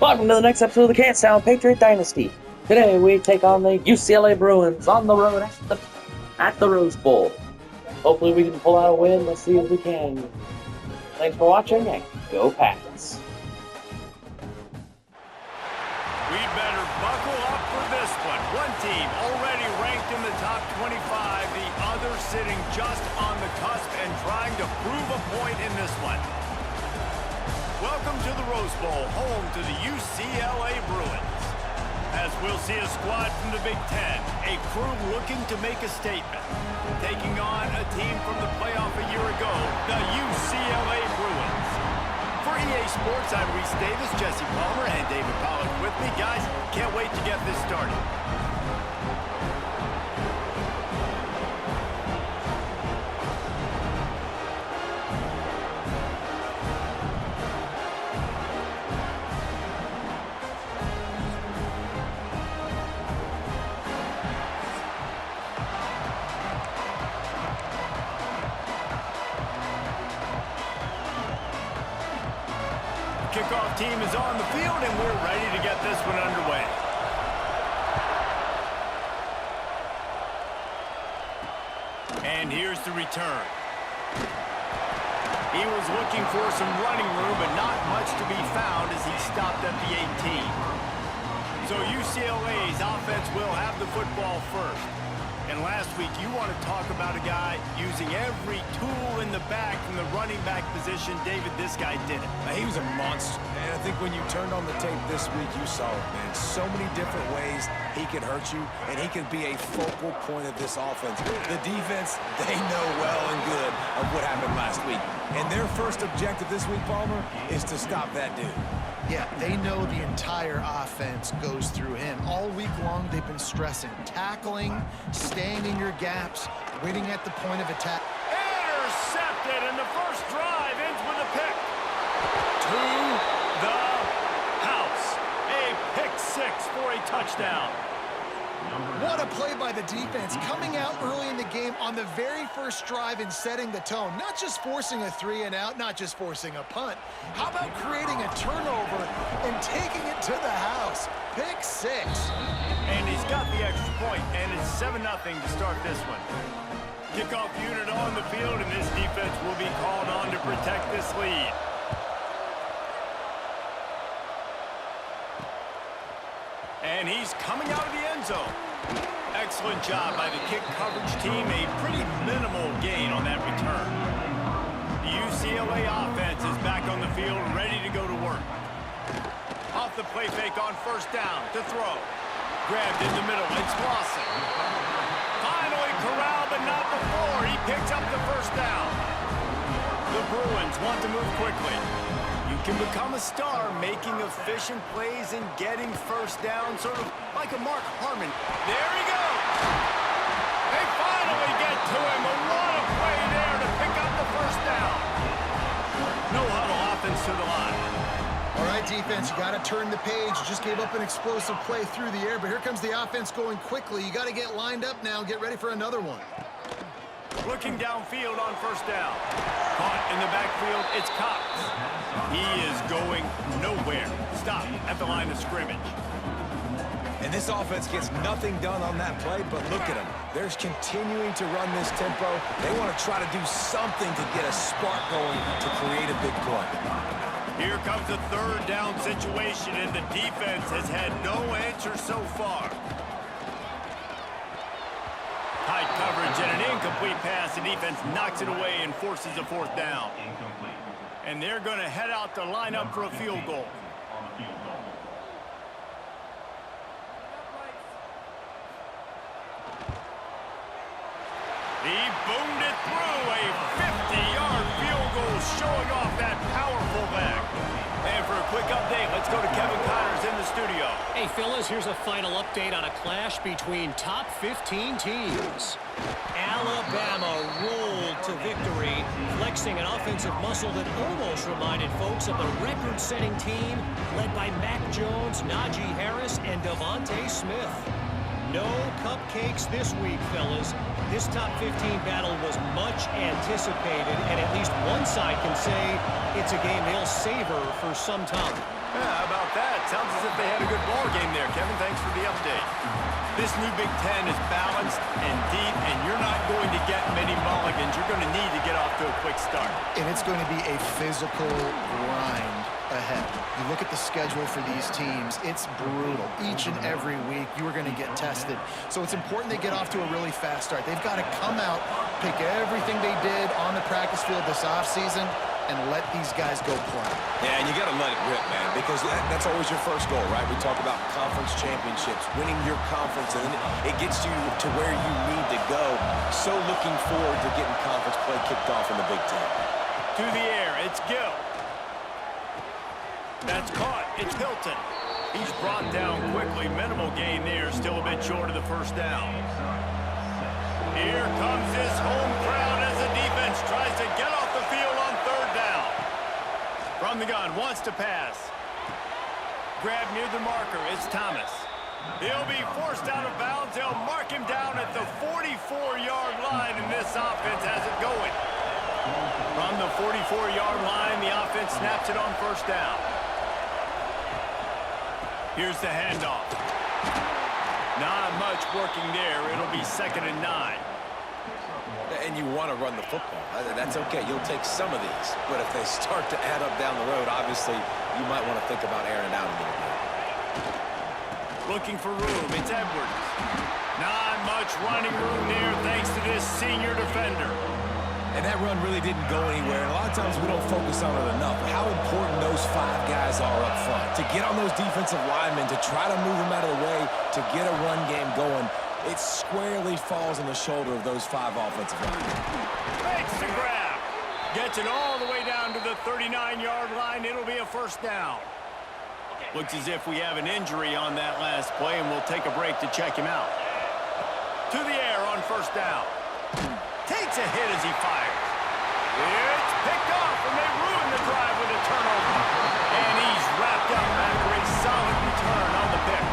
Welcome to the next episode of the Canstown Patriot Dynasty. Today we take on the UCLA Bruins on the road at the Rose Bowl. Hopefully we can pull out a win. Let's see if we can. Thanks for watching and go Pats. We better buckle up for this one. One team already ranked in the top 25, the other sitting just on the cusp and trying to prove a point in this one. Welcome to the Rose Bowl, home to the UCLA Bruins. As we'll see a squad from the Big Ten, a crew looking to make a statement. Taking on a team from the playoff a year ago, the UCLA Bruins. For EA Sports, I'm Reese Davis, Jesse Palmer, and David Pollack with me. Guys, can't wait to get this started. Kickoff team is on the field, and we're ready to get this one underway. And here's the return. He was looking for some running room, but not much to be found as he stopped at the 18. So UCLA's offense will have the football first. And last week, you want to talk about a guy using every tool in the back from the running back position. David, this guy did it. He was a monster. And I think when you turned on the tape this week, you saw it, man. So many different ways he can hurt you, and he can be a focal point of this offense. The defense, they know well and good of what happened last week. And their first objective this week, Palmer, is to stop that dude. Yeah, they know the entire offense goes through him. All week long, they've been stressing tackling, staying in your gaps, winning at the point of attack. Intercepted, and the first drive ends with a pick. To the house. A pick six for a touchdown. What a play by the defense, coming out early in the game on the very first drive and setting the tone. Not just forcing a 3 and out, not just forcing a punt. How about creating a turnover and taking it to the house? Pick six. And he's got the extra point, and it's 7-0 to start this one. Kickoff unit on the field, and this defense will be called on to protect this lead. And he's coming out of the end zone. Excellent job by the kick coverage team. A pretty minimal gain on that return. The UCLA offense is back on the field, ready to go to work. Off the play fake on first down to throw. Grabbed in the middle. It's Lawson. Finally corralled, but not before. He picks up the first down. The Bruins want to move quickly. You can become a star making efficient plays and getting first down, sort of like a Mark Harmon. There he goes. They finally get to him. A lot of play there to pick up the first down. No huddle offense to the line. All right, defense, you got to turn the page. You just gave up an explosive play through the air, but here comes the offense going quickly. You got to get lined up now. Get ready for another one. Looking downfield on first down. Caught in the backfield, it's Cox. He is going nowhere. Stop at the line of scrimmage. And this offense gets nothing done on that play, but look at them. They're continuing to run this tempo. They want to try to do something to get a spark going to create a big play. Here comes a third down situation, and the defense has had no answer so far. Tight coverage and an incomplete pass. The defense knocks it away and forces a fourth down. And they're going to head out to line up for a field goal. He boomed it through. A 50-yard field goal showing off that powerful back. And for a quick update, let's go to Kevin Connors in the studio. Hey, fellas, here's a final update on a clash between top 15 teams. Alabama rolled to victory, flexing an offensive muscle that almost reminded folks of the record-setting team led by Mac Jones, Najee Harris, and Devontae Smith. No cupcakes this week, fellas. This top 15 battle was much anticipated, and at least one side can say it's a game they'll savor for some time. Yeah, how about that? Sounds as if they had a good ball game there, Kevin. Thanks for the update. This new Big Ten is balanced and deep, and you're not going to get many mulligans. You're going to need to get off to a quick start. And it's going to be a physical grind ahead. You look at the schedule for these teams, it's brutal. Each and every week, you are going to get tested. So it's important they get off to a really fast start. They've got to come out, pick everything they did on the practice field this offseason, and let these guys go play. Yeah, and you got to let it rip, man, because that's always your first goal, right? We talk about conference championships, winning your conference, and then it gets you to where you need to go. So looking forward to getting conference play kicked off in the Big Ten. To the air, it's Gill. That's caught. It's Hilton. He's brought down quickly. Minimal gain there, still a bit short of the first down. Here comes this home crowd as the defense tries to get off the field on third down. From the gun, wants to pass. Grab near the marker, it's Thomas. He'll be forced out of bounds. They'll mark him down at the 44-yard line, and this offense has it going. From the 44-yard line, the offense snaps it on first down. Here's the handoff. Not much working there. It'll be 2nd and 9. And you want to run the football. That's okay. You'll take some of these. But if they start to add up down the road, obviously, you might want to think about airing it out a little bit. Looking for room. It's Edwards. Not much running room there thanks to this senior defender. And that run really didn't go anywhere. And a lot of times we don't focus on it enough. How important those 5 guys are up front. To get on those defensive linemen, to try to move them out of the way, to get a run game going, it squarely falls on the shoulder of those 5 offensive linemen. Makes the grab. Gets it all the way down to the 39-yard line. It'll be a first down. Looks as if we have an injury on that last play, and we'll take a break to check him out. To the air on first down. Takes a hit as he fires. It's picked off, and they ruin the drive with a turnover. And he's wrapped up after a solid return on the pick.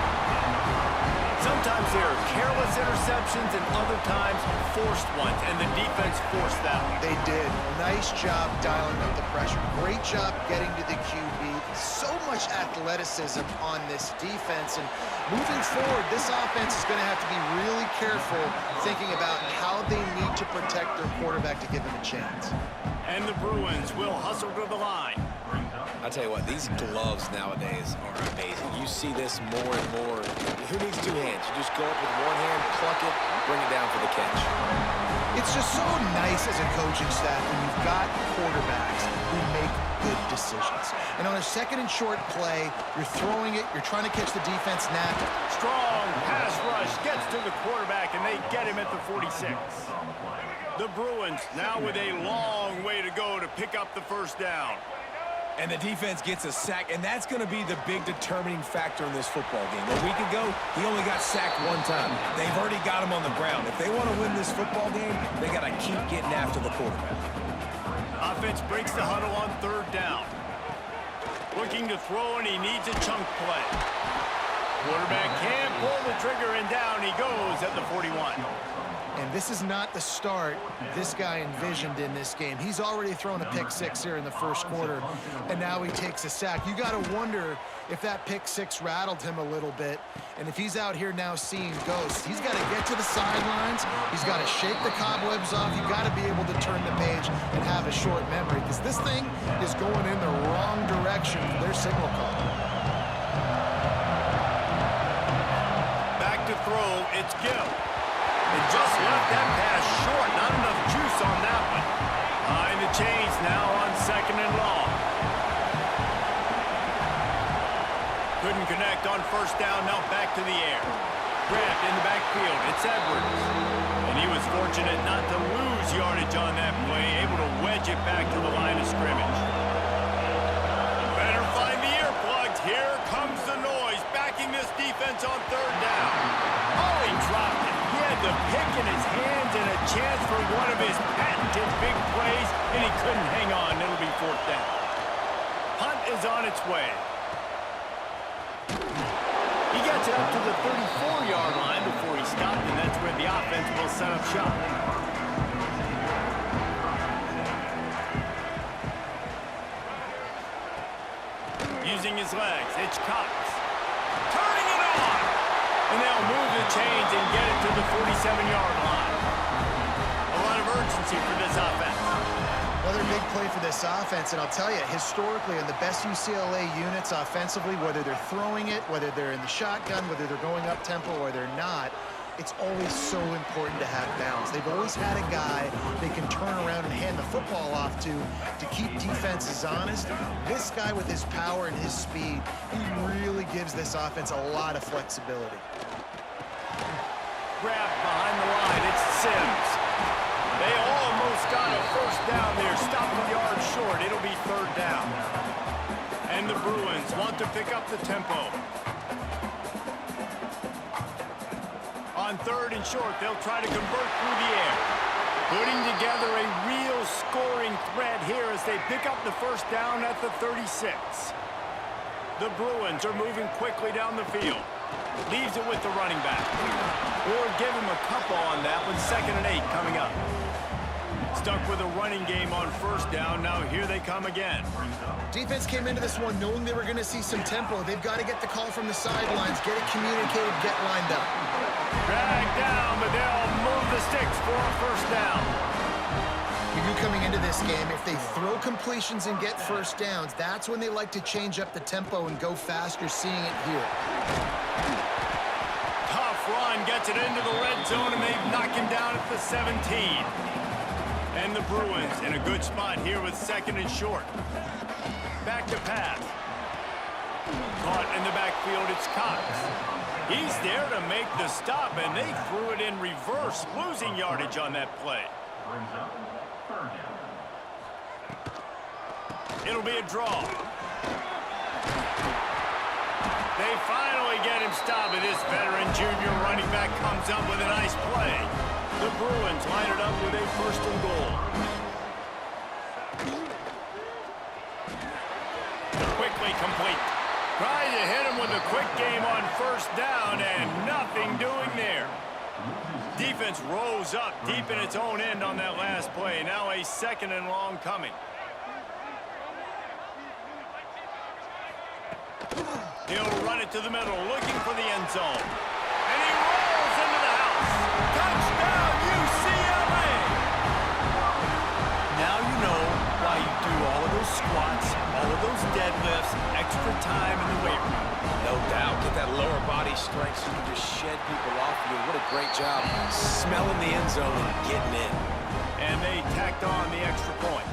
Sometimes there are careless interceptions and other times forced ones, and the defense forced that one. They did. Nice job dialing up the pressure. Great job getting to the QB. So much athleticism on this defense. And moving forward, this offense is going to have to be really careful thinking about how they need to protect their quarterback to give him a chance. And the Bruins will hustle to the line. I'll tell you what, these gloves nowadays are amazing. You see this more and more. Who needs 2 hands? You just go up with one hand, pluck it, bring it down for the catch. It's just so nice as a coaching staff when you've got quarterbacks who make good decisions. And on a 2nd and short play, you're throwing it, you're trying to catch the defense nap. Strong pass rush gets to the quarterback, and they get him at the 46. The Bruins now with a long way to go to pick up the first down. And the defense gets a sack, and that's going to be the big determining factor in this football game. A week ago, he only got sacked 1 time. They've already got him on the ground. If they want to win this football game, they got to keep getting after the quarterback. Offense breaks the huddle on third down. Looking to throw, and he needs a chunk play. Quarterback can't pull the trigger, and down he goes at the 41. And this is not the start this guy envisioned in this game. He's already thrown a pick-6 here in the first quarter, and now he takes a sack. You got to wonder if that pick-6 rattled him a little bit. And if he's out here now seeing ghosts, he's got to get to the sidelines. He's got to shake the cobwebs off. You've got to be able to turn the page and have a short memory, because this thing is going in the wrong direction for their signal call. Back to throw, it's Gill. And just left that pass short. Not enough juice on that one. Behind the chains now on 2nd and long. Couldn't connect on first down. Now back to the air. Grabbed in the backfield. It's Edwards. And he was fortunate not to lose yardage on that play. Able to wedge it back to the line of scrimmage. Better find the earplugs. Here comes the noise. Backing this defense on third down. Oh, he dropped it. He had the pick in his hands and a chance for one of his patented big plays, and he couldn't hang on. It'll be 4th down. Punt is on its way. He gets it up to the 34-yard line before he stopped, and that's where the offense will set up shop. using his legs. It's Cox. Turning it on. And they'll move the chains and get it to the 47-yard line. A lot of urgency for this offense. Another big play for this offense, and I'll tell you, historically, on the best UCLA units offensively, whether they're throwing it, whether they're in the shotgun, whether they're going up-tempo or they're not, it's always so important to have balance. They've always had a guy they can turn around and hand the football off to keep defenses honest. This guy with his power and his speed, he really gives this offense a lot of flexibility. Grab behind the line. It's Sims. They almost got a first down there. Stopped a yard short. It'll be third down. And the Bruins want to pick up the tempo. On third and short, they'll try to convert through the air. Putting together a real scoring threat here as they pick up the first down at the 36. The Bruins are moving quickly down the field. Leaves it with the running back. Or give him a couple on that one. 2nd and 8 coming up. Stuck with a running game on first down. Now here they come again. Defense came into this one knowing they were going to see some tempo. They've got to get the call from the sidelines, get it communicated, get lined up. Drag down, but they'll move the sticks for a first down. We knew coming into this game, if they throw completions and get first downs, that's when they like to change up the tempo and go faster, seeing it here. Tough run, gets it into the red zone, and they knock him down at the 17. And the Bruins in a good spot here with 2nd and short. Back to pass. Caught in the backfield, it's Cox. He's there to make the stop, and they threw it in reverse, losing yardage on that play. It'll be a draw. They finally get him stopped, and this veteran junior running back comes up with a nice play. The Bruins line it up with a 1st and goal. Quickly complete. Trying to hit him with a quick game on first down, and nothing doing there. Defense rose up deep in its own end on that last play. Now a 2nd and long coming. He'll run it to the middle, looking for the end zone. And he rolls into the house. Touchdown, UCLA! Now you know why you do all of those squats, all of those deadlifts, extra time in the weight room. No doubt. Get that lower body strength so you can just shed people off of you. What a great job smelling the end zone and getting in. And they tacked on the extra point.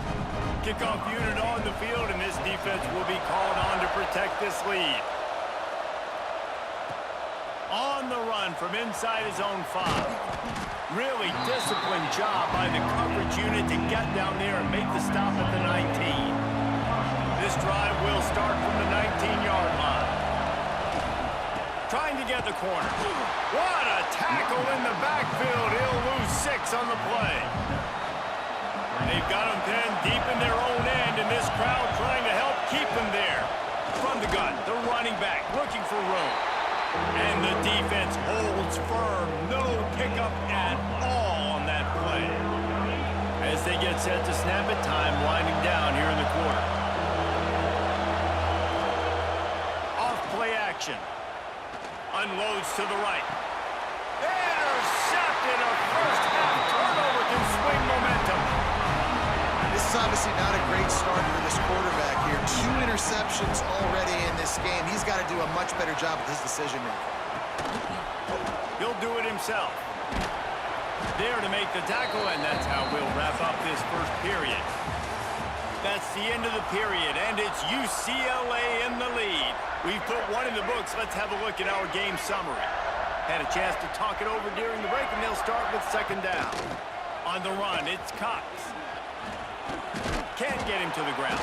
Kickoff unit on the field, and this defense will be called on to protect this lead. On the run from inside his own 5. Really disciplined job by the coverage unit to get down there and make the stop at the 19. This drive will start from the 19-yard line. Trying to get the corner. What a tackle in the backfield. He'll lose 6 on the play. They've got him pinned deep in their own end, and this crowd trying to help keep him there. From the gun, the running back looking for room. And the defense holds firm. No pickup at all on that play. As they get set to snap it, time winding down here in the quarter. Off play action. Unloads to the right. Intercepted. A first half turnover can swing momentum. This is obviously not a great start for this quarterback here. 2 interceptions already in this game. He's got to do a much better job with his decision-making. He'll do it himself. There to make the tackle, and that's how we'll wrap up this first period. That's the end of the period, and it's UCLA in the lead. We've put one in the books. Let's have a look at our game summary. Had a chance to talk it over during the break, and they'll start with 2nd down. On the run, it's Cox. Can't get him to the ground.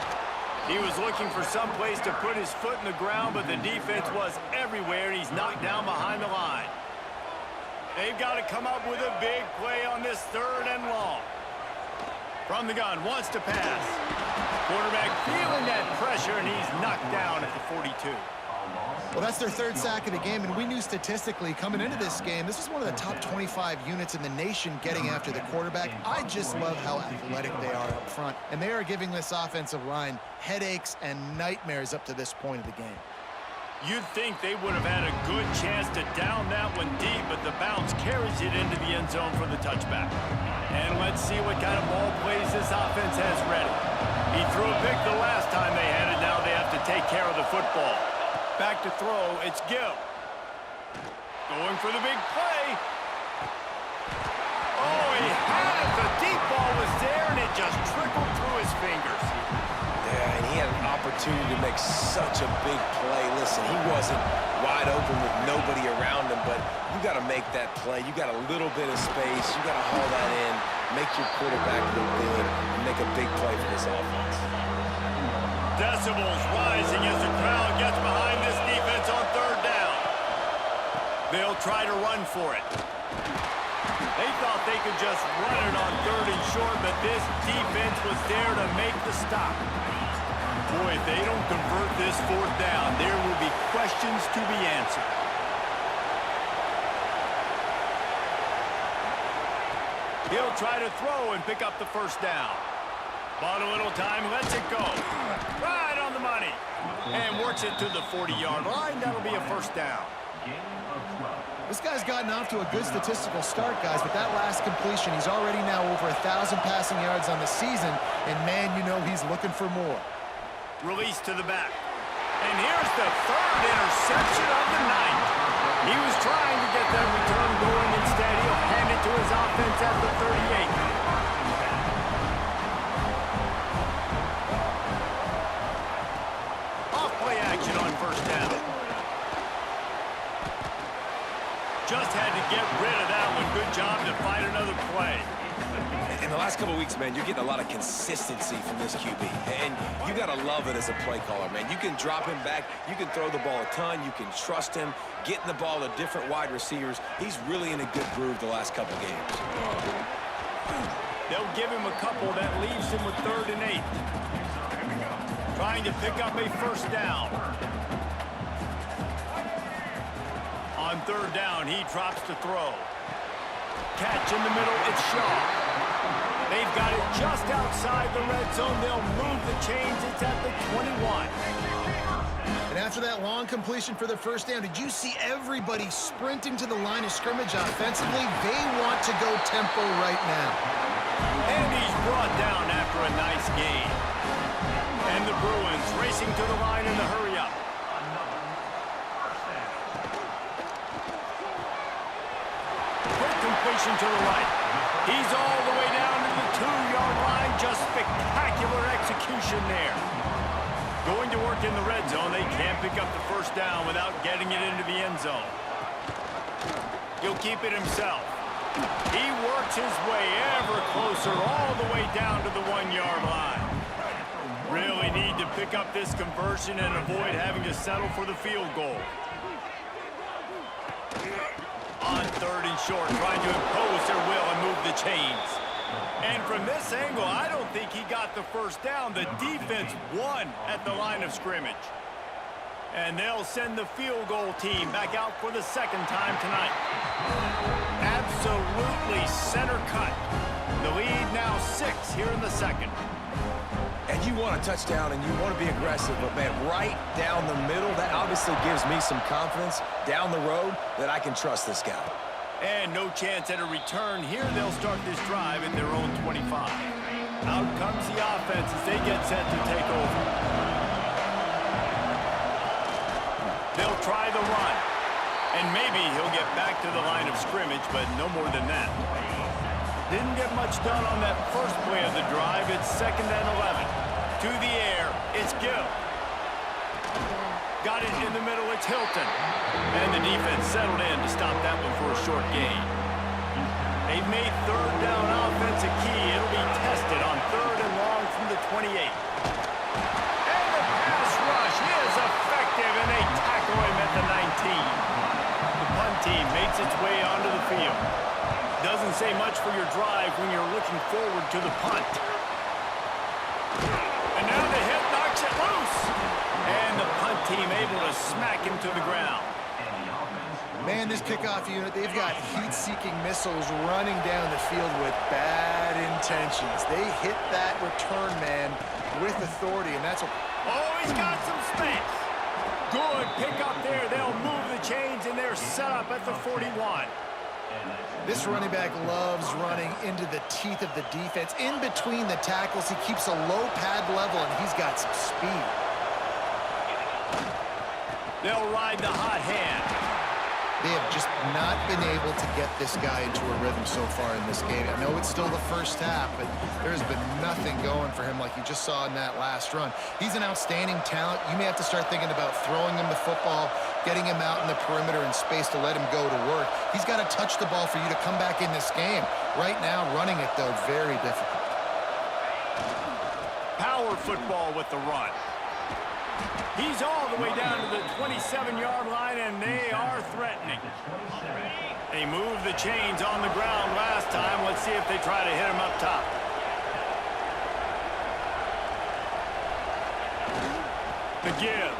He was looking for some place to put his foot in the ground, but the defense was everywhere, and he's knocked down behind the line. They've got to come up with a big play on this 3rd and long. From the gun, wants to pass. Quarterback feeling that pressure, and he's knocked down at the 42. Well, that's their third sack of the game, and we knew statistically coming into this game, this is one of the top 25 units in the nation getting after the quarterback. I just love how athletic they are up front, and they are giving this offensive line headaches and nightmares up to this point of the game. You'd think they would have had a good chance to down that one deep, but the bounce carries it into the end zone for the touchback. And let's see what kind of ball plays this offense has ready. He threw a pick the last time they had it. Now they have to take care of the football. Back to throw, it's Gill. Going for the big play. Oh, he had it. The deep ball was there, and it just trickled through his fingers. Yeah, and he had an opportunity to make such a big play. Listen, he wasn't wide open with nobody around him, but you got to make that play. You got a little bit of space. You got to haul that in, make your quarterback look good, and make a big play for this offense. Decibels rising as the crowd gets behind this defense on third down. They'll try to run for it. They thought they could just run it on third and short, but this defense was there to make the stop. Boy, if they don't convert this fourth down, there will be questions to be answered. He'll try to throw and pick up the first down. Bought a little time, lets it go. Right on the money. And works it to the 40-yard line. That'll be a first down. This guy's gotten off to a good statistical start, guys, but that last completion, he's already now over 1,000 passing yards on the season, and man, you know he's looking for more. Release to the back. And here's the third interception of the night. He was trying to get that return going. Instead, he'll hand it to his offense at the 38. On first down. Just had to get rid of that one. Good job to find another play. In the last couple of weeks, man, you're getting a lot of consistency from this QB. And you got to love it as a play caller, man. You can drop him back. You can throw the ball a ton. You can trust him. Getting the ball to different wide receivers. He's really in a good groove the last couple games. They'll give him a couple. That leaves him with 3rd and 8. Trying to pick up a first down. On 3rd down, he drops to throw. Catch in the middle, it's Shaw. They've got it just outside the red zone. They'll move the chains. It's at the 21. And after that long completion for the first down, did you see everybody sprinting to the line of scrimmage offensively? They want to go tempo right now. And he's brought down after a nice gain. And the Bruins racing to the line in the hurry-up. Quick completion to the right. He's all the way down to the 2-yard line. Just spectacular execution there. Going to work in the red zone. They can't pick up the first down without getting it into the end zone. He'll keep it himself. He works his way ever closer all the way down to the 1-yard line. Really need to pick up this conversion and avoid having to settle for the field goal. On 3rd and short, trying to impose their will and move the chains. And from this angle, I don't think he got the first down. The defense won at the line of scrimmage. And they'll send the field goal team back out for the 2nd time tonight. Absolutely center cut. The lead now 6 here in the 2nd. And you want a touchdown and you want to be aggressive, but man, right down the middle, that obviously gives me some confidence down the road that I can trust this guy. And no chance at a return here. They'll start this drive at their own 25. Out comes the offense as they get set to take over. They'll try the run. And maybe he'll get back to the line of scrimmage, but no more than that. Didn't get much done on that first play of the drive. It's 2nd and 11. To the air, it's Gill. Got it in the middle, it's Hilton. And the defense settled in to stop that one for a short gain. They've made 3rd down offense a key. It'll be tested on 3rd and long from the 28. And the pass rush is effective, and they tackle him at the 19. The punt team makes its way onto the field. Doesn't say much for your drive when you're looking forward to the punt. And now the hit knocks it loose. And the punt team able to smack him to the ground. Man, this kickoff unit, they've got heat-seeking missiles running down the field with bad intentions. They hit that return man with authority, and that's what... Oh, he's got some space. Good pick up there. They'll move the chains, and they're set up at the 41. This running back loves running into the teeth of the defense. In between the tackles, he keeps a low pad level, and he's got some speed. They'll ride the hot hand. They have just not been able to get this guy into a rhythm so far in this game. I know it's still the first half, but there's been nothing going for him like you just saw in that last run. He's an outstanding talent. You may have to start thinking about throwing him the football, getting him out in the perimeter in space to let him go to work. He's got to touch the ball for you to come back in this game. Right now, running it, though, very difficult. Power football with the run. He's all the way down to the 27-yard line, and they are threatening. They moved the chains on the ground last time. Let's see if they try to hit him up top. The give.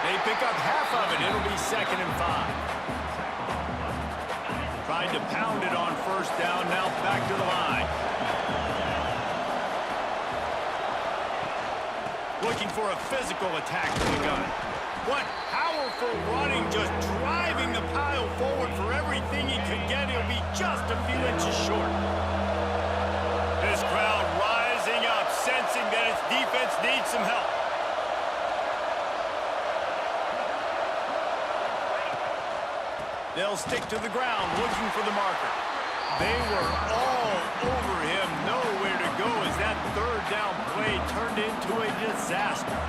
They pick up half of it. It'll be 2nd and 5. Tried to pound it on first down. Now back to the line. Looking for a physical attack to the gun. What powerful running, just driving the pile forward for everything he could get. He'll be just a few inches short. This crowd rising up, sensing that its defense needs some help. They'll stick to the ground, looking for the marker. They were all over him, nowhere to go as that 3rd down play turned into a disaster.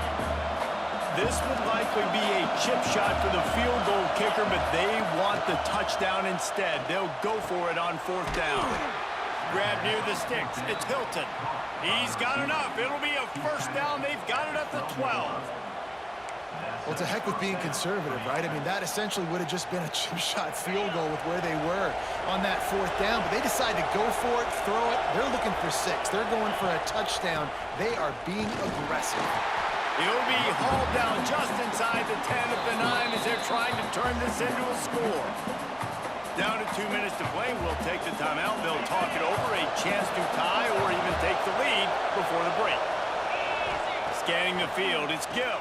This would likely be a chip shot for the field goal kicker, but they want the touchdown instead. They'll go for it on 4th down. Grab near the sticks. It's Hilton. He's got enough. It'll be a 1st down. They've got it at the 12. Well, to heck with being conservative, right? I mean, that essentially would have just been a chip shot field goal with where they were on that 4th down. But they decided to go for it, throw it. They're looking for 6. They're going for a touchdown. They are being aggressive. He'll be hauled down just inside the 10 of the 9 as they're trying to turn this into a score. Down to 2 minutes to play. We'll take the timeout. They'll talk it over. A chance to tie or even take the lead before the break. Scanning the field. It's Gill.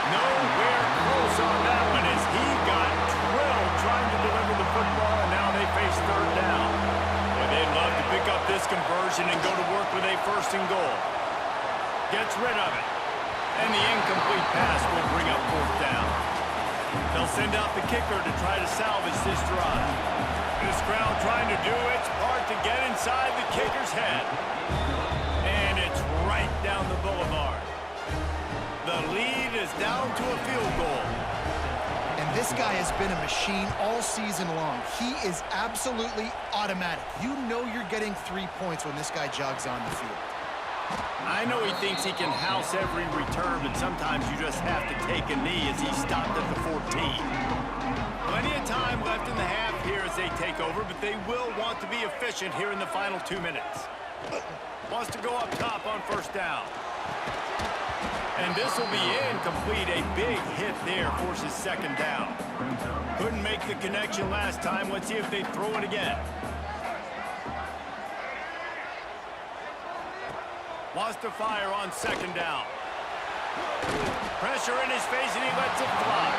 Nowhere close on that one as he got drilled trying to deliver the football, and now they face 3rd down. Boy, they'd love to pick up this conversion and go to work with a 1st and goal. Gets rid of it. And the incomplete pass will bring up 4th down. They'll send out the kicker to try to salvage this drive. This crowd trying to do its part to get inside the kicker's head. And it's right down the boulevard. The lead is down to a field goal. And this guy has been a machine all season long. He is absolutely automatic. You know you're getting 3 points when this guy jogs on the field. I know he thinks he can house every return, but sometimes you just have to take a knee as he stopped at the 14. Plenty of time left in the half here as they take over, but they will want to be efficient here in the final 2 minutes. Wants to go up top on 1st down. And this will be incomplete. A big hit there forces 2nd down. Couldn't make the connection last time. Let's see if they throw it again. Wants to fire on 2nd down. Pressure in his face, and he lets it fly.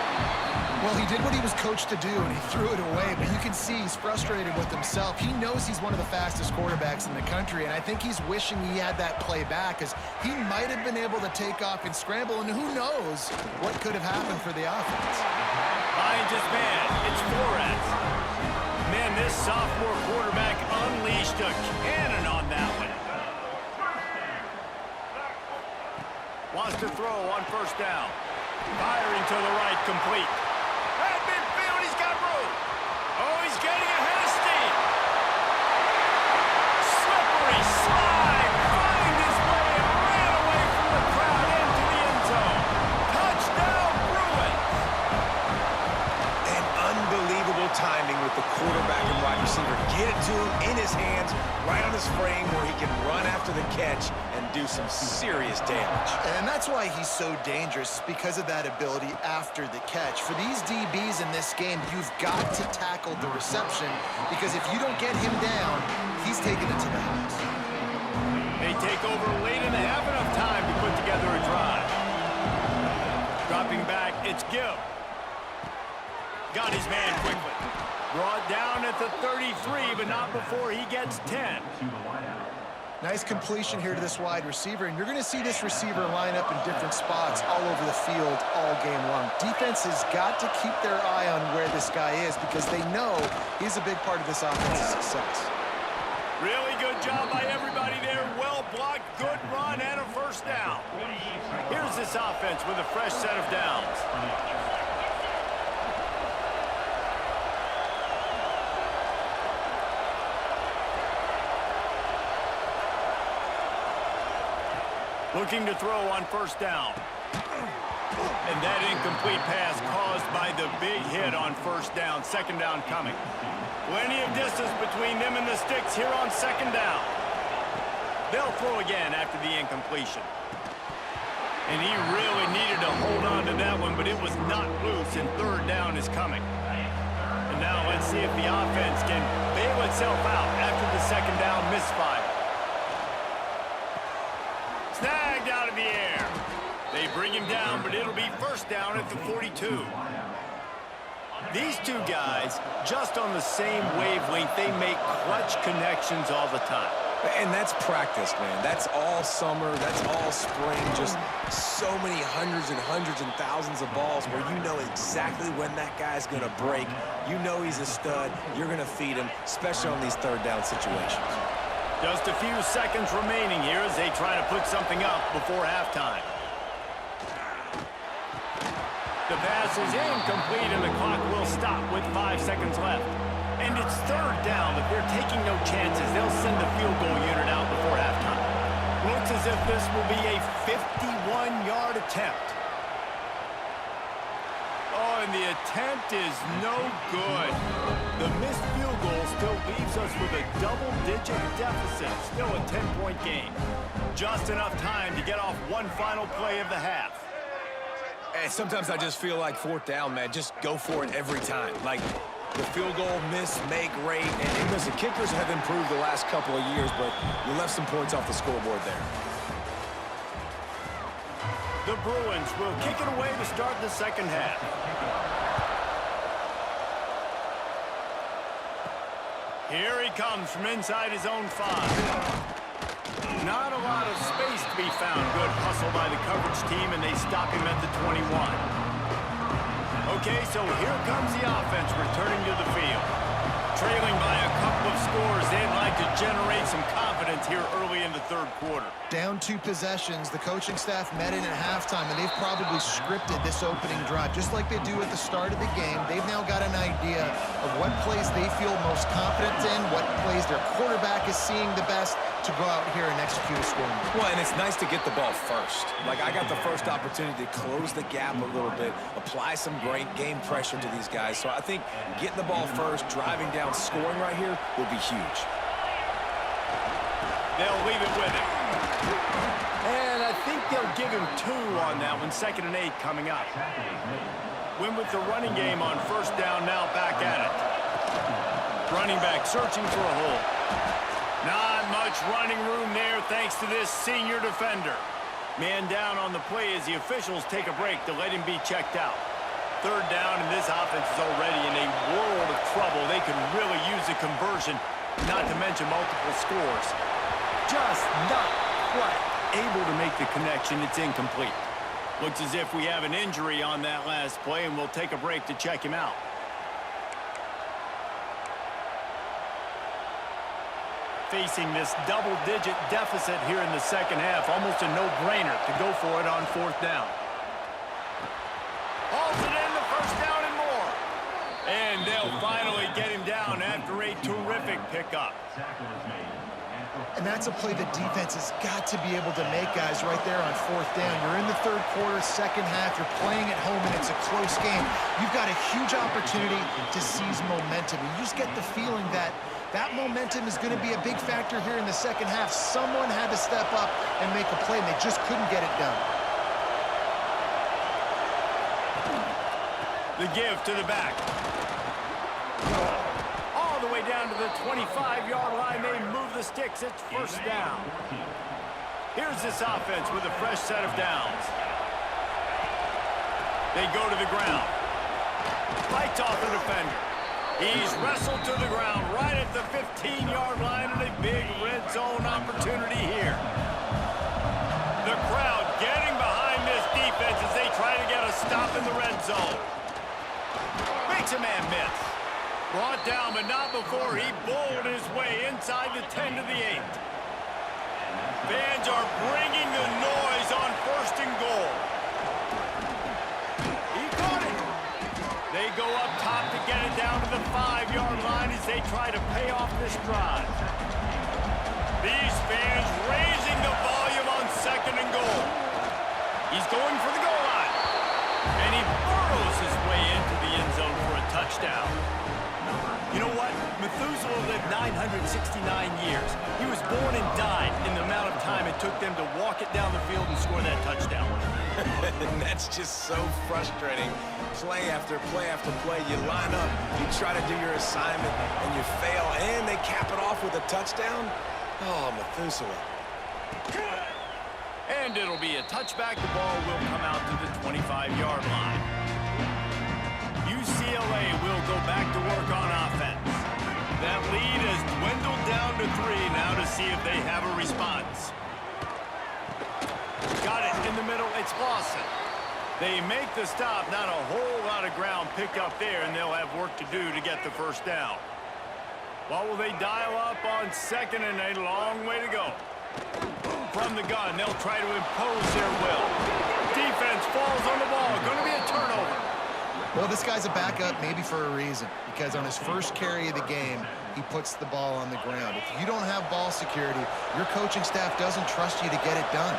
Well, he did what he was coached to do, and he threw it away, but you can see he's frustrated with himself. He knows he's one of the fastest quarterbacks in the country, and I think he's wishing he had that play back, because he might have been able to take off and scramble, and who knows what could have happened for the offense. Behind his man, it's Flores. Man, this sophomore quarterback unleashed a cannon on that one. Wants to throw on 1st down. Firing to the right, complete. At midfield, he's got room. Oh, he's getting ahead of steam. Slippery slide. Find his way and ran away from the crowd into the end zone. Touchdown, Bruins. And unbelievable timing with the quarterback and wide receiver. Get it to him in his hands, right on his frame where he can run after the catch and do some serious damage. And that's why he's so dangerous, because of that ability after the catch. For these DBs in this game, you've got to tackle the reception, because if you don't get him down, he's taking it to the house. They take over late and they have enough time to put together a drive. Dropping back, it's Gill. Got his man quickly. Brought down at the 33, but not before he gets 10. Nice completion here to this wide receiver, and you're going to see this receiver line up in different spots all over the field all game long. Defense has got to keep their eye on where this guy is, because they know he's a big part of this offense's success. Really good job by everybody there. Well blocked, good run, and a first down. Here's this offense with a fresh set of downs. Looking to throw on first down. And that incomplete pass caused by the big hit on first down. Second down coming. Plenty of distance between them and the sticks here on second down. They'll throw again after the incompletion. And he really needed to hold on to that one, but it was not loose, and third down is coming. And now let's see if the offense can bail itself out after the second down misfire. Snagged out of the air. They bring him down, but it'll be first down at the 42. These two guys, just on the same wavelength, they make clutch connections all the time. And that's practice, man. That's all summer. That's all spring. Just so many hundreds and thousands of balls where you know exactly when that guy's going to break. You know he's a stud. You're going to feed him, especially on these third down situations. Just a few seconds remaining here as they try to put something up before halftime. The pass is incomplete, and the clock will stop with 5 seconds left. And it's third down, but they're taking no chances. They'll send the field goal unit out before halftime. Looks as if this will be a 51-yard attempt. Oh, and the attempt is no good. The missed field goal still leaves us with a double-digit deficit. Still a 10-point game. Just enough time to get off one final play of the half. And sometimes I just feel like fourth down, man. Just go for it every time. Like, the field goal, miss, make, great. And listen, kickers have improved the last couple of years, but you left some points off the scoreboard there. The Bruins will kick it away to start the second half. Here he comes from inside his own 5. Not a lot of space to be found. Good hustle by the coverage team, and they stop him at the 21. Okay, so here comes the offense returning to the field. Trailing by a couple of scores, they'd like to generate some confidence here early in the third quarter. Down 2 possessions, the coaching staff met in at halftime, and they've probably scripted this opening drive. Just like they do at the start of the game, they've now got an idea of what plays they feel most confident in, what plays their quarterback is seeing the best, to go out here and execute a scoring. Well, and it's nice to get the ball first. Like, I got the first opportunity to close the gap a little bit, apply some great game pressure to these guys. So I think getting the ball first, driving down, scoring right here will be huge. They'll leave it with him. And I think they'll give him 2 on that one. 2nd and 8 coming up. Win with the running game on first down, now back at it. Running back searching for a hole. Not much running room there thanks to this senior defender. Man down on the play as the officials take a break to let him be checked out. Third down, and this offense is already in a world of trouble. They could really use a conversion, not to mention multiple scores. Just not quite able to make the connection. It's incomplete. Looks as if we have an injury on that last play, and we'll take a break to check him out. Facing this double-digit deficit here in the second half, almost a no-brainer to go for it on fourth down. Hauls it in, the first down and more. And they'll finally get him down after a terrific pickup. And that's a play the defense has got to be able to make, guys, right there on fourth down. You're in the third quarter, second half. You're playing at home, and it's a close game. You've got a huge opportunity to seize momentum. You just get the feeling that That momentum is going to be a big factor here in the second half. Someone had to step up and make a play, and they just couldn't get it done. The give to the back. All the way down to the 25-yard line. They move the sticks. It's first down. Here's this offense with a fresh set of downs. They go to the ground. Fights off the defender. He's wrestled to the ground right at the 15-yard line, and a big red zone opportunity here. The crowd getting behind this defense as they try to get a stop in the red zone. Makes a man miss. Brought down, but not before he bowled his way inside the 10 to the 8. Fans are bringing the noise on first and goal. He caught it. They go up top to get it down to the 5-yard line as they try to pay off this drive. These fans raising the volume on second and goal. He's going for the goal line. And he burrows his way into the end zone for a touchdown. You know what? Methuselah lived 969 years. He was born and died in the amount of time it took them to walk it down the field and score that touchdown. And that's just so frustrating. Play after play after play. You line up, you try to do your assignment, and you fail, and they cap it off with a touchdown? Oh, Methuselah. And it'll be a touchback. The ball will come out to the 25-yard line. UCLA will go back to work on offense. That lead has dwindled down to 3 now to see if they have a response. Got it in the middle. It's Lawson. They make the stop. Not a whole lot of ground picked up there, and they'll have work to do to get the first down. What will they dial up on second and a long way to go? From the gun, they'll try to impose their will. Defense falls on the ball. Going to be a turnover. Well, this guy's a backup maybe for a reason, because on his first carry of the game, he puts the ball on the ground. If you don't have ball security, your coaching staff doesn't trust you to get it done.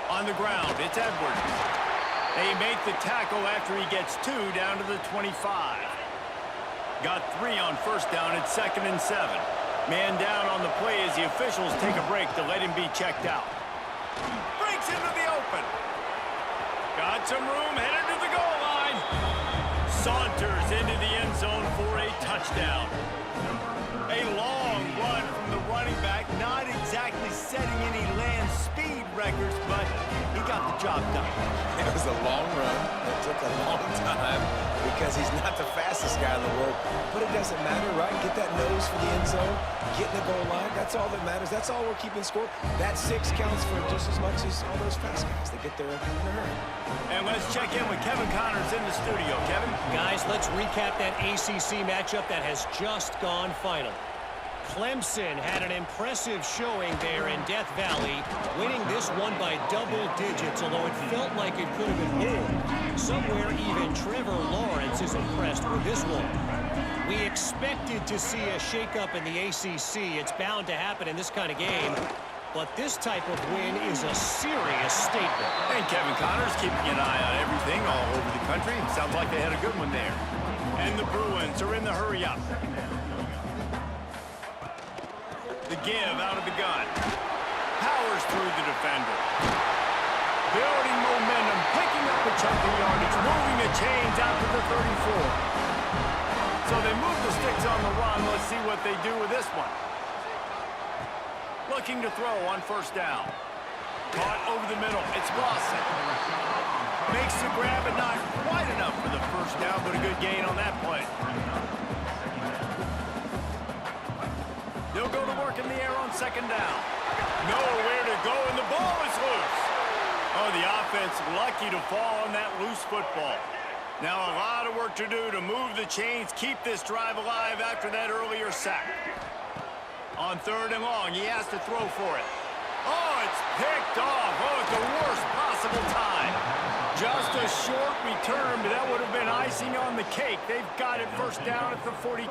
On the ground, it's Edwards. They make the tackle after he gets 2 down to the 25. Got 3 on first down at 2nd and 7. Man down on the play as the officials take a break to let him be checked out. Breaks into the open. Got some room, headed to the goal line. Saunters into the end zone for a touchdown. A long run from the running back, not exactly setting any land speed records, but he got the job done. It was a long run. It took a long time because he's not the fastest guy in the world. But it doesn't matter, right? Get that nose for the end zone, get in the goal line. That's all that matters. That's all we're keeping score. That 6 counts for just as much as all those fast guys. They get there in a hurry. And let's check in with Kevin Connors in the studio. Kevin? Guys, let's recap that ACC matchup that has just gone final. Clemson had an impressive showing there in Death Valley, winning this one by double digits, although it felt like it could have been more. Somewhere even Trevor Lawrence is impressed with this one. We expected to see a shakeup in the ACC. It's bound to happen in this kind of game. But this type of win is a serious statement. And Kevin Connors keeping an eye on everything all over the country. Sounds like they had a good one there. And the Bruins are in the hurry-up. The give out of the gun. Powers through the defender. Building momentum, picking up a chunk of yardage, moving the chains out to the 34. So they move the sticks on the run. Let's see what they do with this one. Looking to throw on first down. Caught over the middle. It's Lawson. Makes the grab, but not quite enough for the first down, but a good gain on that play. They'll go to work in the air on second down. Nowhere to go, and the ball is loose. Oh, the offense lucky to fall on that loose football. Now a lot of work to do to move the chains, keep this drive alive after that earlier sack. On 3rd and long, he has to throw for it. Oh, it's picked off. Oh, at the worst possible time. Just a short return, but that would have been icing on the cake. They've got it first down at the 42.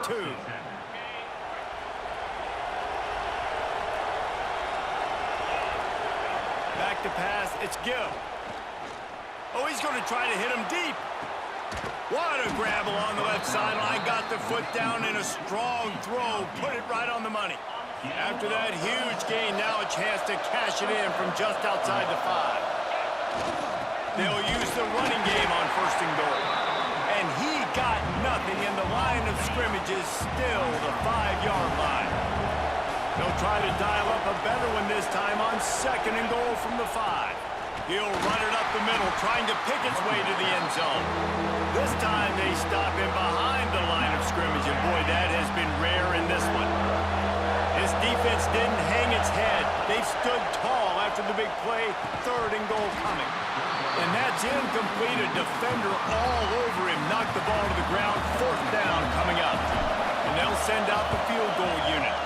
Back to pass, it's Gill. Oh, he's going to try to hit him deep. What a grab along the left sideline. Got the foot down in a strong throw. Put it right on the money. After that huge gain, now a chance to cash it in from just outside the 5. They'll use the running game on 1st and goal. And he got nothing, and the line of scrimmage is still the 5-yard line. They'll try to dial up a better one this time on 2nd and goal from the 5. He'll run it up the middle, trying to pick its way to the end zone. This time they stop him behind the line of scrimmage, and boy, that has been rare in this one. This defense didn't hang its head. They stood tall after the big play, 3rd and goal coming. And that's incomplete. A defender all over him. Knocked the ball to the ground. 4th down coming up. And they'll send out the field goal unit.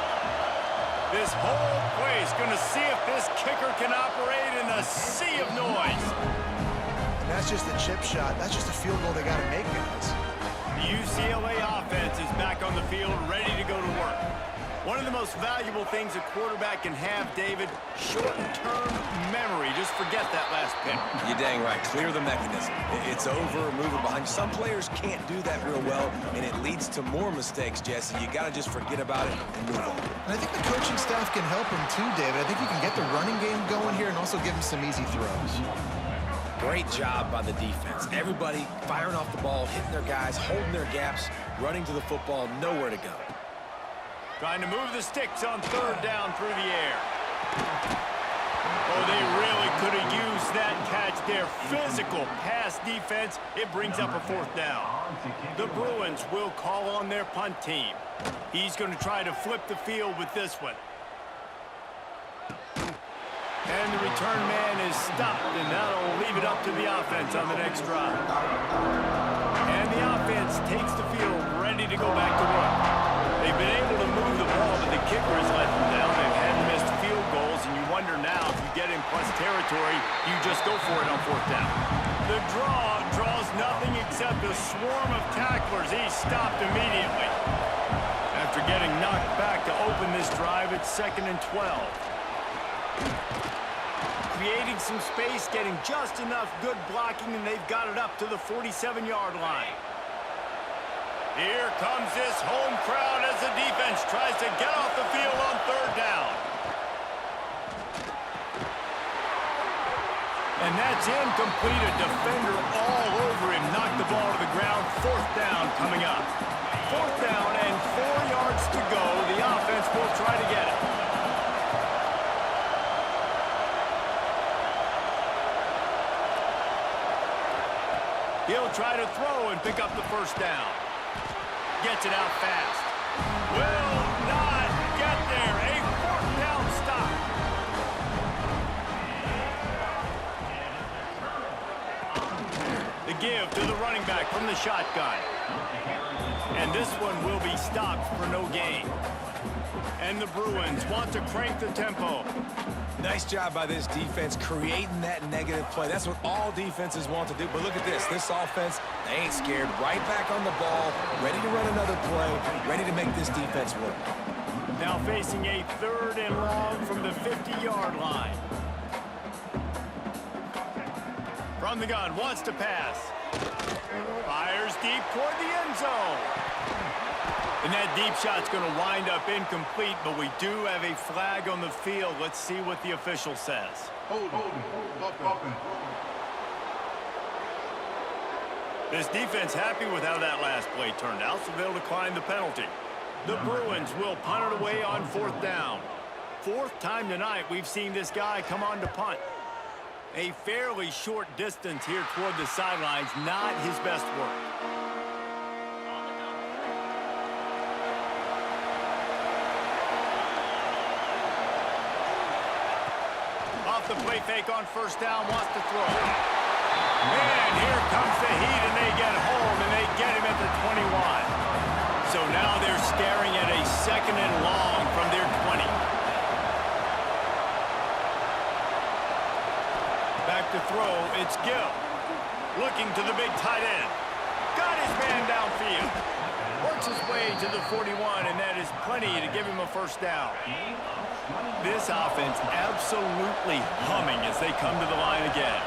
This whole play is going to see if this kicker can operate in a sea of noise. That's just a chip shot. That's just a field goal they got to make, guys. The UCLA offense is back on the field, ready to go to work. One of the most valuable things a quarterback can have, David, short-term memory. Just forget that last pick. You're dang right. Clear the mechanism. It's over, move it behind. Some players can't do that real well, and it leads to more mistakes, Jesse. You got to just forget about it and move on. And I think the coaching staff can help him too, David. I think you can get the running game going here and also give him some easy throws. Great job by the defense. Everybody firing off the ball, hitting their guys, holding their gaps, running to the football, nowhere to go. Trying to move the sticks on 3rd down through the air. Oh, they really could have used that catch there. Physical pass defense. It brings up a 4th down. The Bruins will call on their punt team. He's going to try to flip the field with this one. And the return man is stopped, and that'll leave it up to the offense on the next drive. And the offense takes the field, ready to go back to work. They've been able to move the ball, but the kicker has let them down. They've had missed field goals, and you wonder now if you get in plus territory, you just go for it on 4th down. The draw draws nothing except a swarm of tacklers. He's stopped immediately. After getting knocked back to open this drive, it's 2nd and 12. Creating some space, getting just enough good blocking, and they've got it up to the 47-yard line. Here comes this home crowd as the defense tries to get off the field on 3rd down. And that's incomplete. A defender all over him. Knocked the ball to the ground. 4th down coming up. 4th down and 4 yards to go. The offense will try to get it. He'll try to throw and pick up the 1st down. Gets it out fast. Will not get there. A 4th down stop. The give to the running back from the shotgun. And this one will be stopped for no gain. And the Bruins want to crank the tempo. Nice job by this defense creating that negative play. That's what all defenses want to do. But look at this. This offense, they ain't scared. Right back on the ball, ready to run another play, ready to make this defense work. Now facing a 3rd and long from the 50-yard line. From the gun, wants to pass. Fires deep toward the end zone. And that deep shot's going to wind up incomplete, but we do have a flag on the field. Let's see what the official says. This defense happy with how that last play turned out, so they'll decline the penalty. The Bruins will punt it away on 4th down. 4th time tonight we've seen this guy come on to punt. A fairly short distance here toward the sidelines, not his best work. The play fake on 1st down, wants to throw. And here comes the heat, and they get home, and they get him at the 21. So now they're staring at a 2nd and long from their 20. Back to throw, it's Gill. Looking to the big tight end. Got his man downfield. Works his way to the 41, and that is plenty to give him a 1st down. This offense absolutely humming as they come to the line again.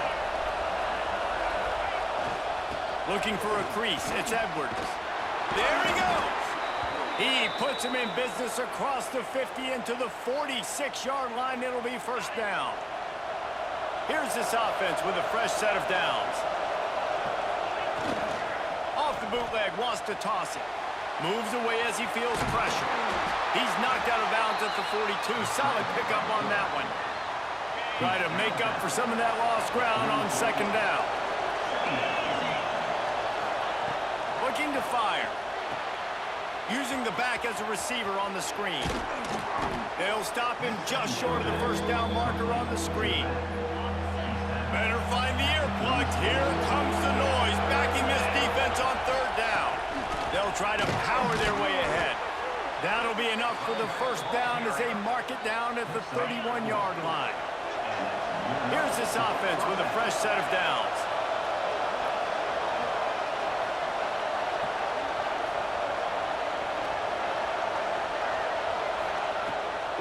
Looking for a crease. It's Edwards. There he goes. He puts him in business across the 50 into the 46-yard line. It'll be first down. Here's this offense with a fresh set of downs. Off the bootleg, wants to toss it. Moves away as he feels pressure. He's knocked out of bounds at the 42. Solid pickup on that one. Try to make up for some of that lost ground on second down. Looking to fire. Using the back as a receiver on the screen. They'll stop him just short of the first down marker on the screen. Better find the earplugs. Here comes the noise, backing this defense on third down. They'll try to power their way ahead. That'll be enough for the first down as they mark it down at the 31-yard line. Here's this offense with a fresh set of downs.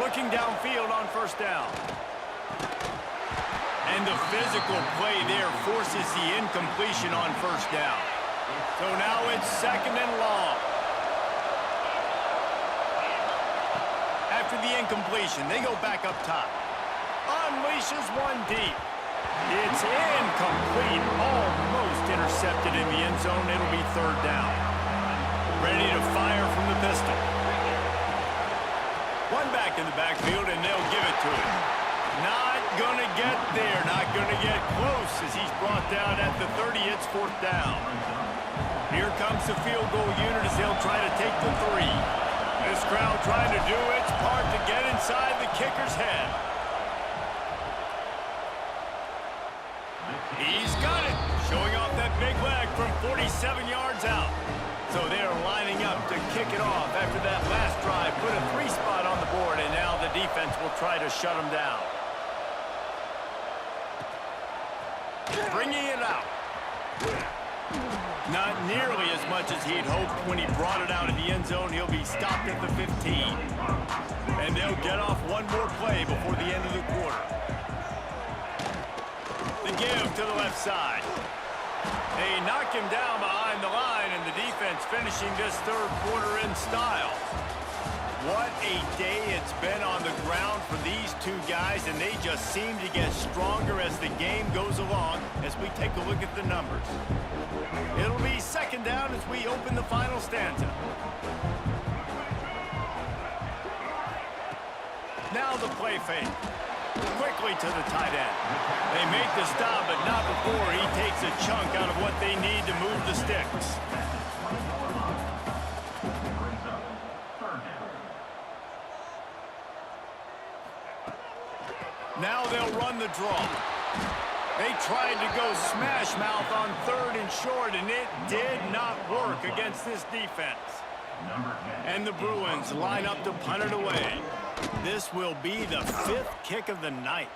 Looking downfield on first down. And the physical play there forces the incompletion on first down. So now it's second and long. After the incompletion, they go back up top. Unleashes one deep. It's incomplete. Almost intercepted in the end zone. It'll be third down. Ready to fire from the pistol. One back in the backfield, and they'll give it to him. Not going to get there. Not going to get close as he's brought down at the 30. It's fourth down. Here comes the field goal unit as they'll try to take the 3. This crowd trying to do its part to get inside the kicker's head. He's got it. Showing off that big leg from 47 yards out. So they're lining up to kick it off after that last drive. Put a 3 spot on the board, and now the defense will try to shut them down. Bringing it out. Not nearly as much as he'd hoped when he brought it out of the end zone. He'll be stopped at the 15. And they'll get off one more play before the end of the quarter. The give to the left side. They knock him down behind the line, and the defense finishing this third quarter in style. What a day it's been on the ground for these two guys, and they just seem to get stronger as the game goes along as we take a look at the numbers. It'll be second down as we open the final stanza. Now the play fake. Quickly to the tight end. They make the stop, but not before he takes a chunk out of what they need to move the sticks. Now they'll run the draw. They tried to go smash mouth on third and short, and it did not work against this defense. And the Bruins line up to punt it away. This will be the 5th kick of the night.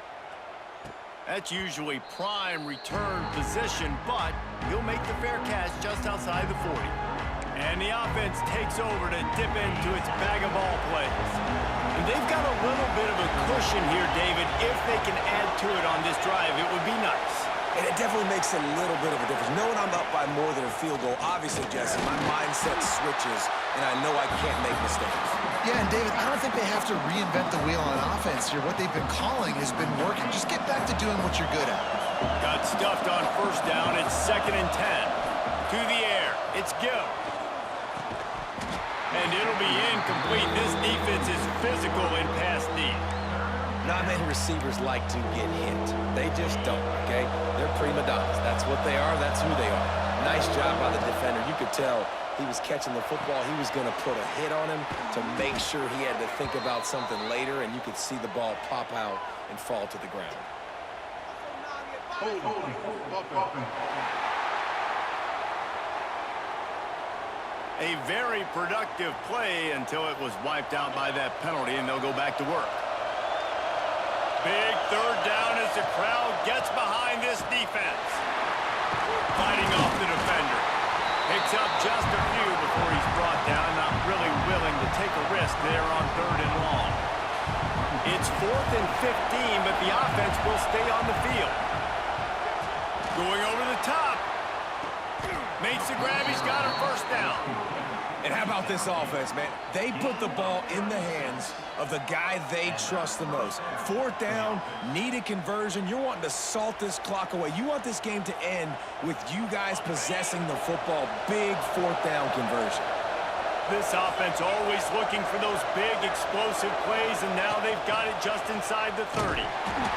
That's usually prime return position, but he'll make the fair catch just outside the 40. And the offense takes over to dip into its bag of ball plays. And they've got a little bit of a cushion here, David. If they can add to it on this drive, it would be nice. And it definitely makes a little bit of a difference. Knowing I'm up by more than a field goal, obviously, Jesse, my mindset switches, and I know I can't make mistakes. Yeah, and David, I don't think they have to reinvent the wheel on offense here. What they've been calling has been working. Just get back to doing what you're good at. Got stuffed on first down. It's 2nd and 10. To the air. It's Gill. And it'll be incomplete. This defense is physical in pass deep. Not many receivers like to get hit. They just don't, okay? They're prima donnas. That's what they are. That's who they are. Nice job by the defender. You could tell he was catching the football. He was going to put a hit on him to make sure he had to think about something later, and you could see the ball pop out and fall to the ground. A very productive play until it was wiped out by that penalty, and they'll go back to work. Big third down as the crowd gets behind this defense. Fighting off the defender. Picks up just a few before he's brought down. Not really willing to take a risk there on 3rd and long. It's 4th and 15, but the offense will stay on the field. Going over the top. Makes the grab. He's got a first down. And how about this offense, man? They put the ball in the hands of the guy they trust the most. Fourth down, needed conversion. You're wanting to salt this clock away. You want this game to end with you guys possessing the football. Big fourth down conversion. This offense always looking for those big, explosive plays, and now they've got it just inside the 30.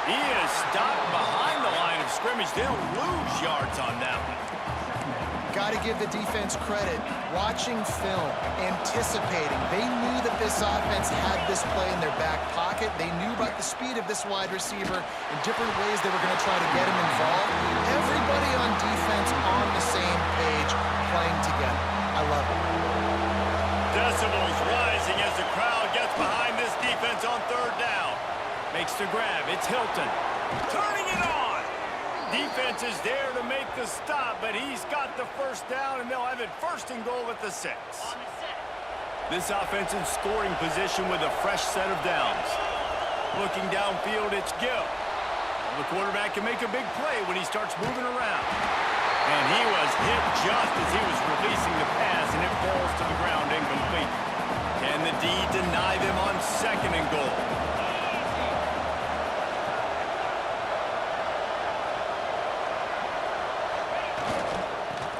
He is stopped behind the line of scrimmage. They'll lose yards on that one. Got to give the defense credit. Watching film, anticipating. They knew that this offense had this play in their back pocket. They knew about the speed of this wide receiver in different ways they were going to try to get him involved. Everybody on defense on the same page, playing together. I love it. Decibels rising as the crowd gets behind this defense on third down. Makes the grab. It's Hilton. Turning it on. Defense is there to make the stop, but he's got the first down, and they'll have it first and goal at the 6. This offense in scoring position with a fresh set of downs. Looking downfield, it's Gill. The quarterback can make a big play when he starts moving around. And he was hit just as he was releasing the pass, and it falls to the ground incomplete. Can the D deny them on second and goal?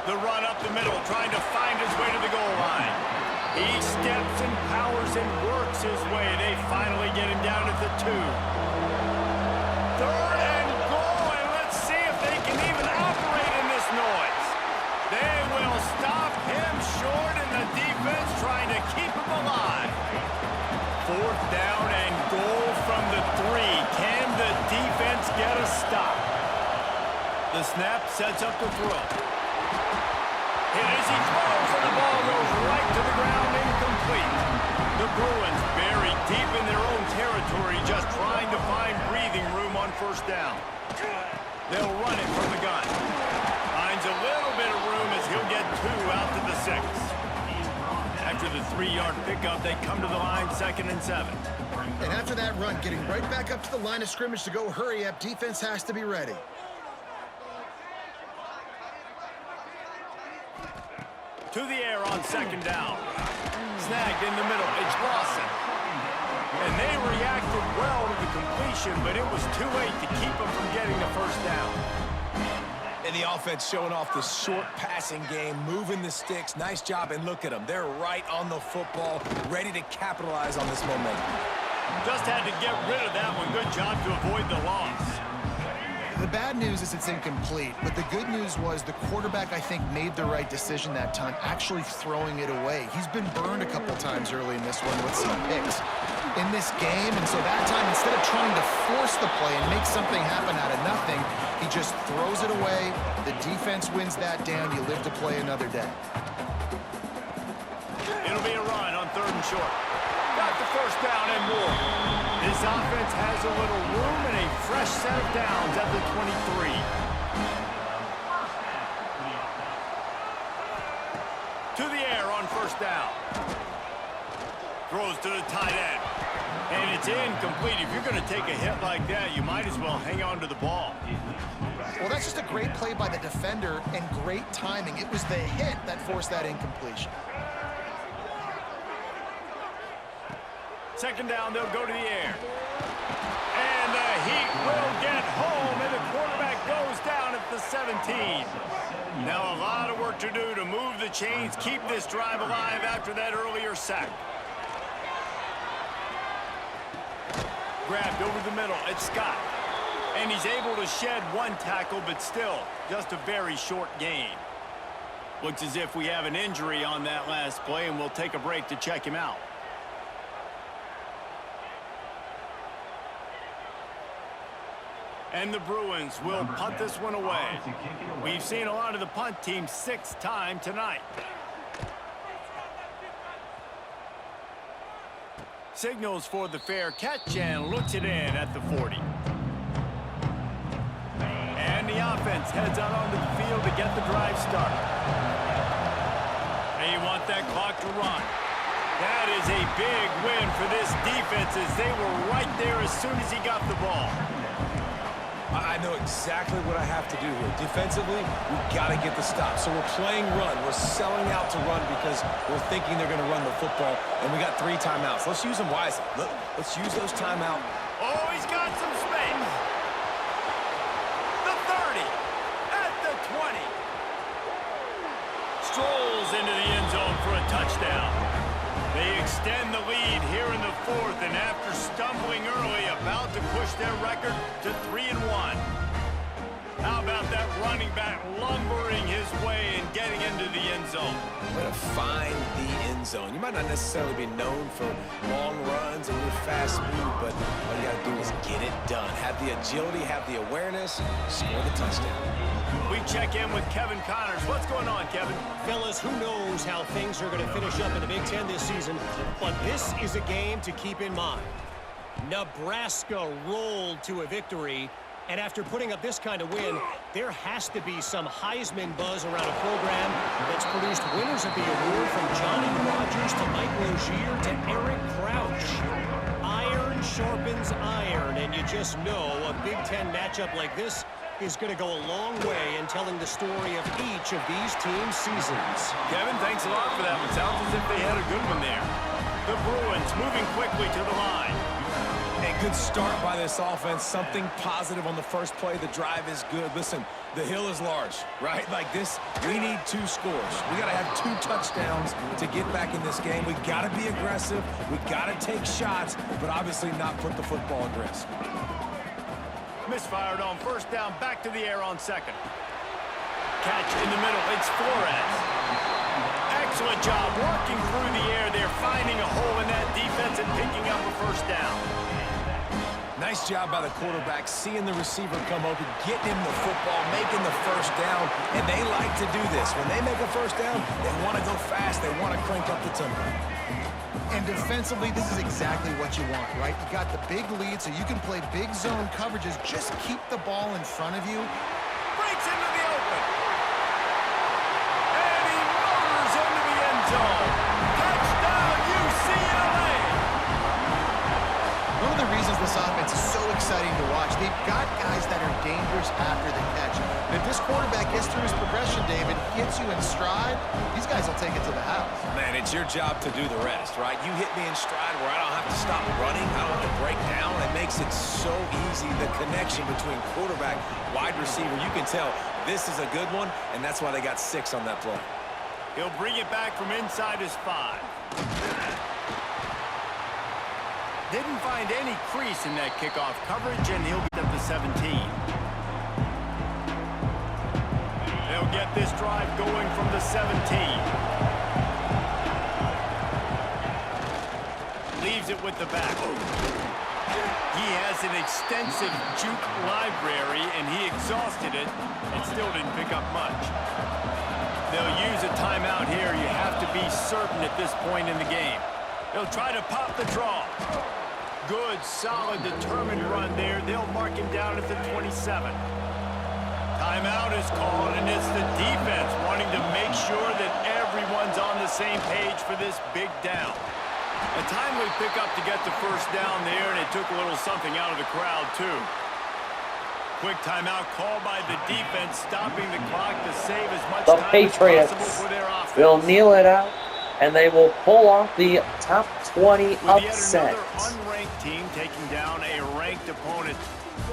The run up the middle, trying to find his way to the goal line. He steps and powers and works his way. They finally get him down at the 2. Third and goal, and let's see if they can even operate in this noise. They will stop him short, and the defense trying to keep him alive. Fourth down and goal from the 3. Can the defense get a stop? The snap sets up the throw. And as he throws, and the ball goes right to the ground, incomplete. The Bruins buried deep in their own territory, just trying to find breathing room on first down. They'll run it from the gun. Finds a little bit of room as he'll get 2 out to the 6. After the 3-yard pickup, they come to the line, 2nd and 7. And after that run, getting right back up to the line of scrimmage to go hurry up, defense has to be ready. To the air on 2nd down. Snagged in the middle. It's Lawson. And they reacted well to the completion, but it was too late to keep them from getting the first down. And the offense showing off the short passing game, moving the sticks. Nice job, and look at them. They're right on the football, ready to capitalize on this momentum. Just had to get rid of that one. Good job to avoid the loss. The bad news is it's incomplete, but the good news was the quarterback, I think, made the right decision that time, actually throwing it away. He's been burned a couple times early in this one with some picks in this game, and so that time, instead of trying to force the play and make something happen out of nothing, he just throws it away. The defense wins that down. You live to play another day. It'll be a run on 3rd and short. Got the first down and more. This offense has a little room and a fresh set of downs at the 23. To the air on first down. Throws to the tight end. And it's incomplete. If you're going to take a hit like that, you might as well hang on to the ball. Well, that's just a great play by the defender and great timing. It was the hit that forced that incompletion. 2nd down, they'll go to the air. And the Heat will get home, and the quarterback goes down at the 17. Now a lot of work to do to move the chains, keep this drive alive after that earlier sack. Grabbed over the middle, it's Scott. And he's able to shed 1 tackle, but still, just a very short gain. Looks as if we have an injury on that last play, and we'll take a break to check him out. And the Bruins will punt this one away. We've seen a lot of the punt team 6th time tonight. Signals for the fair catch and looks it in at the 40. And the offense heads out onto the field to get the drive started. They want that clock to run. That is a big win for this defense as they were right there as soon as he got the ball. I know exactly what I have to do here. Defensively, we've got to get the stop. So we're playing run. We're selling out to run because we're thinking they're going to run the football, and we got 3 timeouts. Let's use them wisely. Let's use those timeouts. Oh, he's got some space. The 30, at the 20. Strolls into the end zone for a touchdown. They extend the lead here in the 4th, and after stumbling early, about to push their record to 3-1. How about that running back lumbering his way and getting into the end zone? Way to find the end zone. You might not necessarily be known for long runs and your fast move, but all you got to do is get it done. Have the agility, have the awareness, score the touchdown. We check in with Kevin Connors. What's going on, Kevin? Fellas, who knows how things are going to finish up in the Big Ten this season, but this is a game to keep in mind. Nebraska rolled to a victory, and after putting up this kind of win, there has to be some Heisman buzz around a program that's produced winners of the award from Johnny Rodgers to Mike Rozier to Eric Crouch. Iron sharpens iron, and you just know a Big Ten matchup like this is going to go a long way in telling the story of each of these teams' seasons. Kevin, thanks a lot for that one. Sounds as if they had a good one there. The Bruins moving quickly to the line. A good start by this offense. Something positive on the first play. The drive is good. Listen, the hill is large, right? Like this, we need 2 scores. We got to have 2 touchdowns to get back in this game. We got to be aggressive. We got to take shots, but obviously not put the football at risk. Misfired on first down, back to the air on second. Catch in the middle, it's Flores. Excellent job working through the air there, finding a hole in that defense and picking up a first down. Nice job by the quarterback, seeing the receiver come open, getting him the football, making the first down, and they like to do this. When they make a first down, they want to go fast, they want to crank up the tempo. And defensively, this is exactly what you want, right? You got the big lead, so you can play big zone coverages. Just keep the ball in front of you. Breaks into the open. And he motors into the end zone. Touchdown, UCLA. One of the reasons this offense is so exciting to watch, they've got guys that are dangerous after the catch. And if this quarterback gets through his progression, David, hits you in stride, these guys will take it to the house. Man, it's your job to do the rest, right? You hit me in stride where I don't have to stop running. I don't have to break down. It makes it so easy. The connection between quarterback, wide receiver, you can tell this is a good one, and that's why they got 6 on that play. He'll bring it back from inside his 5. Didn't find any crease in that kickoff coverage, and he'll get up to 17. They'll get this drive going from the 17. Leaves it with the back. He has an extensive juke library, and he exhausted it and still didn't pick up much. They'll use a timeout here. You have to be certain at this point in the game. They'll try to pop the draw. Good, solid, determined run there. They'll mark him down at the 27. Timeout is called, and it's the defense wanting to make sure that everyone's on the same page for this big down. A timely pickup to get the first down there, and it took a little something out of the crowd, too. Quick timeout called by the defense, stopping the clock to save as much The time Patriots as possible for their offense. will kneel it out, and they will pull off the top 20 With yet upset. another unranked team taking down a ranked opponent.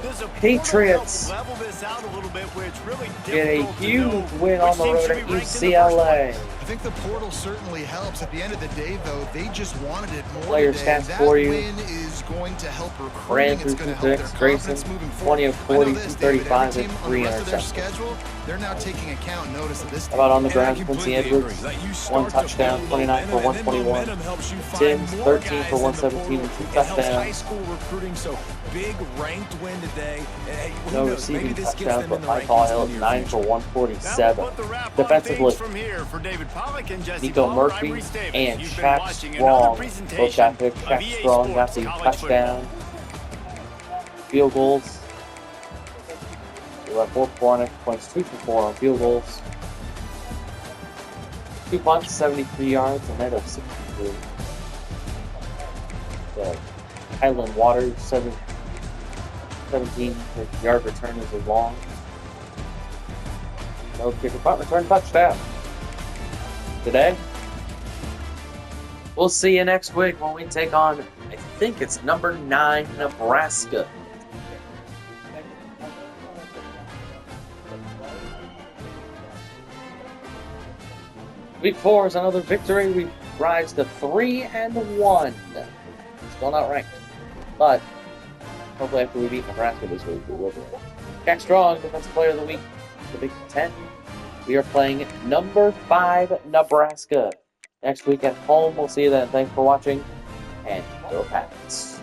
Does a Patriots level this out a little bit where it's really get a difficult to huge know win on the which road team at should be ranked in the first UCLA. place. I think the portal certainly helps. At the end of the day, though, they just wanted it more Player today. stats That for you. win is going to help recruiting. Brand It's going to help their 36, Grayson, confidence moving 20 of forward. 40, I know this, David, 35, every and team on 3 the rest of their interceptions. schedule, they're now taking account notice of this How about on the And I ground, Quincy completely Edwards, agree. Like, you 1 start to touchdown, build 29 for momentum, and then 121. momentum helps you find Tim's more 13 guys for in the 117 and 2 portal. It helps high touchdowns. school recruiting, so big ranked win today. Hey, who No knows? Maybe receiving this gets touchdowns, them but in the Michael rankings Hill in the near 9 for future. That 147. will put the wrap on Defensively, things from here for David Pollack and Jesse Nico Palmer. I'm Murphy Reese Davis. and You've been Shaq watching another Strong. Both presentation got picked. of Shaq EA Strong got Sports the College touchdown. Field goals. We left 4 for 4 extra points, 2 for 4 on field goals. 2 punts, 73 yards, a net of 63. The Highland Waters, 17-yard return is long. No kicker punt return touchdown. Today, we'll see you next week when we take on, I think it's number 9, Nebraska. Week 4 is another victory. We rise to 3-1. Still not ranked, but hopefully after we beat Nebraska this week, we will be. Jack Strong, Defensive Player of the Week, the Big Ten. We are playing number 5 Nebraska next week at home. We'll see you then. Thanks for watching, and go Pats.